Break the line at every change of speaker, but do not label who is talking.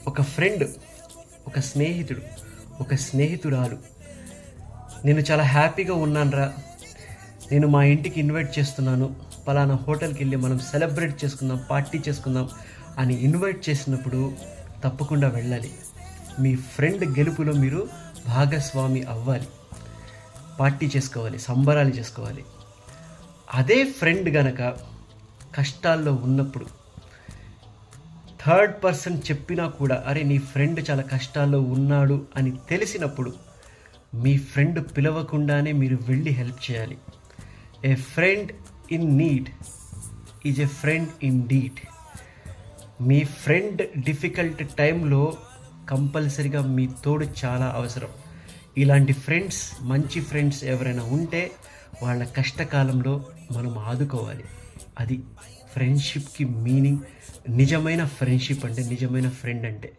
ఒక ఫ్రెండ్, ఒక స్నేహితుడు, ఒక స్నేహితురాలు నేను చాలా హ్యాపీగా ఉన్నానురా, నేను మా ఇంటికి ఇన్వైట్ చేస్తున్నాను, పలానా హోటల్కి వెళ్ళి మనం సెలబ్రేట్ చేసుకుందాం, పార్టీ చేసుకుందాం అని ఇన్వైట్ చేసినప్పుడు తప్పకుండా వెళ్ళాలి. మీ ఫ్రెండ్ గెలుపులో మీరు భాగస్వామి అవ్వాలి, పార్టీ చేసుకోవాలి, సంబరాలు చేసుకోవాలి. అదే ఫ్రెండ్ గనక కష్టాల్లో ఉన్నప్పుడు థర్డ్ పర్సన్ చెప్పినా కూడా అరే నీ ఫ్రెండ్ చాలా కష్టాల్లో ఉన్నాడు అని తెలిసినప్పుడు మీ ఫ్రెండ్ పిలవకుండానే మీరు వెళ్ళి హెల్ప్ చేయాలి. A friend in need is a friend in deed. మీ ఫ్రెండ్ డిఫికల్ట్ టైంలో కంపల్సరిగా మీ తోడు చాలా అవసరం. ఇలాంటి ఫ్రెండ్స్, మంచి ఫ్రెండ్స్ ఎవరైనా ఉంటే వాళ్ళ కష్టకాలంలో మనం ఆదుకోవాలి. అది ఫ్రెండ్షిప్కి మీనింగ్. నిజమైన ఫ్రెండ్షిప్ అంటే, నిజమైన ఫ్రెండ్ అంటే